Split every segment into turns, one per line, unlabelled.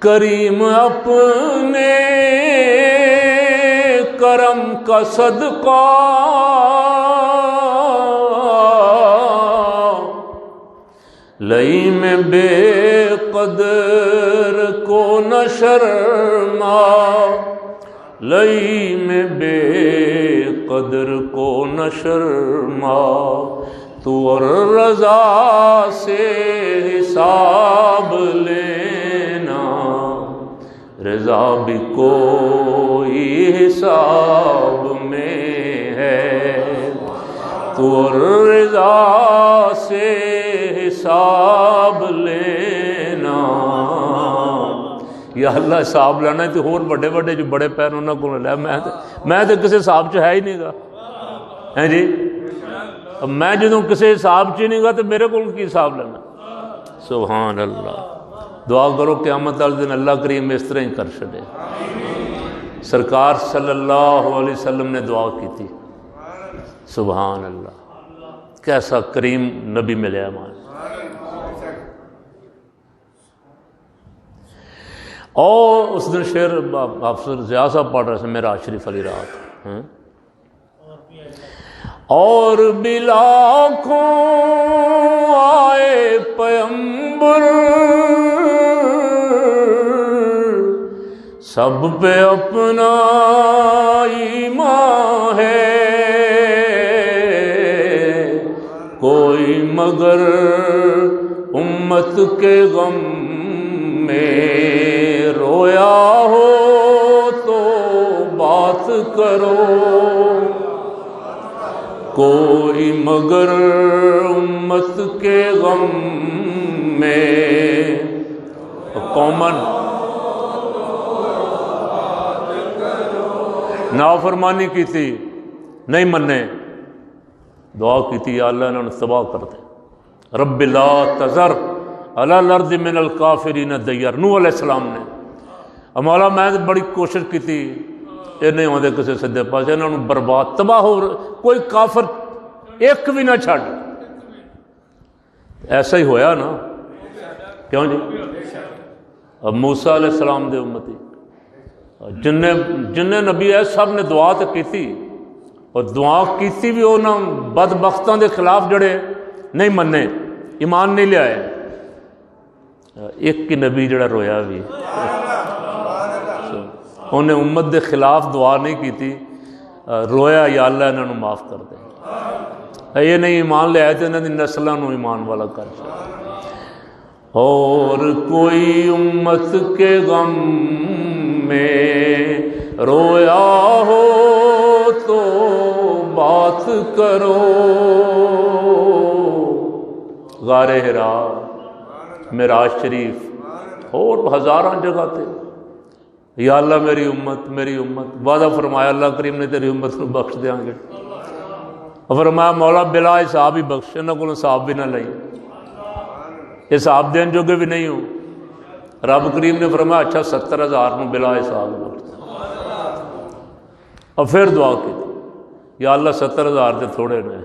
کریم اپنے کرم کا صدقہ لئی میں بے قدر کو نہ شرما، لئی میں بے قدر کو نہ شرما، تو اور رضا سے حساب لینا، رضا بھی کوئی حساب میں ہے، تو اور رضا سے حساب لینا۔ یا اللہ حساب لینا تو ہور بڑے بڑے جو بڑے پیر انہوں کو لے، میں تو کسی حساب چ ہے ہی نہیں گا، ہیں جی؟ اب میں جدوں کسی حساب چ نہیں گا تو میرے کو کی حساب لینا؟ سبحان اللہ۔ دعا کرو قیامت والے دن اللہ کریم اس طرح ہی کر چھڑے۔ سرکار صلی اللہ علیہ وسلم نے دعا کی تھی، سبحان اللہ، کیسا کریم نبی ملے ہمارے۔ اور اس دن شعر افسر ضیاء صاحب پڑھ رہے تھے معراج شریف والی رات، اور بھی لاکھوں آئے پیغمبر، سب پہ اپنا ایمان ہے، کوئی مگر امت کے غم میں رویا ہو تو بات کرو، کوئی مگر امت کے غم میں قومن نافرمانی کی تھی، نہیں مننے، دعا کی تھی یا اللہ انہوں نے تباہ کر دے، رب لا تذر علی الارض من الکافرین دیار، نوح علیہ السلام نے۔ مولا میں بڑی کوشش کی تھی، یہ نہیں ہوتے کسی سدھے پاس، انہوں نے برباد تباہ ہو، کوئی کافر ایک بھی نہ چھڑ۔ ایسا ہی ہویا نا، کیوں جی؟ اب موسیٰ علیہ السلام دے امتی جن نبی ہے سب نے دعا تو کی تھی، اور دعا کیتی بھی انہوں بدبختوں دے خلاف جڑے نہیں مننے، ایمان نہیں لے آئے۔ ایک کی نبی جڑا رویا بھی، انہیں امت دے خلاف دعا نہیں کی تھی، رویا یا اللہ انہوں نے معاف کر دے، یہ نہیں ایمان لے آئے تو انہوں نے نسلوں نو ایمان والا کر چاہے۔ اور کوئی امت کے غم میں رویا ہو تو بات کرو، غار حرا، معراج شریف اور ہزاراں جگہ تھے، یا اللہ میری امت میری امت، وعدہ فرمایا اللہ کریم نے تیری امت کو بخش دیاں گے، فرمایا مولا بلا حساب ہی بخش، انہوں کو حساب بھی نہ لئی، حساب دین جوگے بھی نہیں ہوں۔ رب کریم نے فرمایا اچھا 70,000 میں بلا حساب بخش دیں۔ اور پھر دعا کی یا اللہ 70,000 دے تھوڑے نے،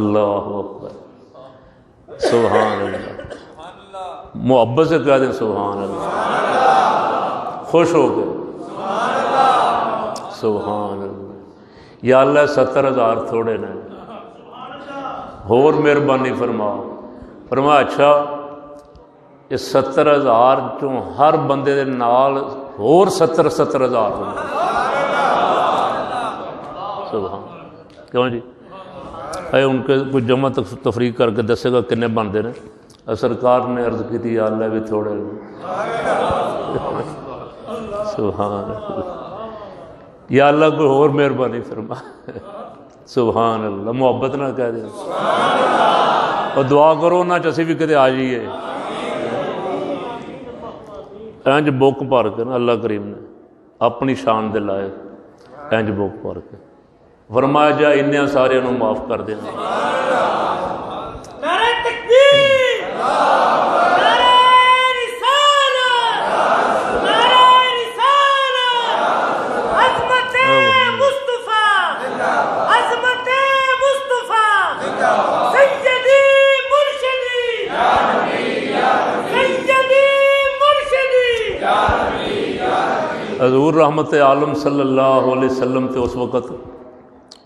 اللہ اکبر، سبحان اللہ، محبت سے کہہ دیں سبحان اللہ، خوش ہو گئے سبحان اللہ، یا اللہ 70,000 تھوڑے نے، اور مہربانی فرما۔ فرمایا اچھا اس 70,000 چوں ہر بندے دے نال اور 70,000 ہونے، سبحان، کیوں جی؟ اے ان کے کوئی جمع تفریق کر کے دسے گا کنے بندے نے؟ سرکار نے عرض کی تھی یا اللہ بھی تھوڑے سبحان اللہ، یا اللہ کوئی اور مہربانی فرما، سبحان اللہ، محبت نہ کہہ دیں، اور دعا کرو نہ چسی بھی کدے آ جائیے، اینج بک بھر کے نا اللہ کریم نے اپنی شان دے لائق اینج بک بھر کے فرمایا جا انہاں سارے نو معاف کر دینا۔
نعرہ تکبیر، نعرہ رسالت، نعرہ رسالت، عظمت مصطفیٰ، عظمت مصطفیٰ، سیدی مرشدی، سیدی مرشدی،
حضور رحمت عالم صلی اللہ علیہ وسلم تے اس وقت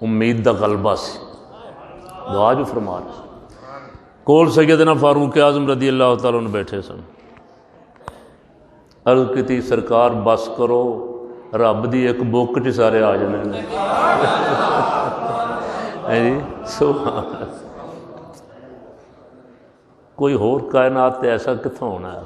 امید دا غلبہ سی، دعا جو فرما رہے کول سیدنا فاروق اعظم رضی اللہ تعالیٰ عنہ بیٹھے سن، عرض کی سرکار بس کرو، رب دی ایک بک چ سارے آ جانے جی سبحان اللہ۔ کوئی ہور کائنات تے ایسا کتھوں ہونا ہے؟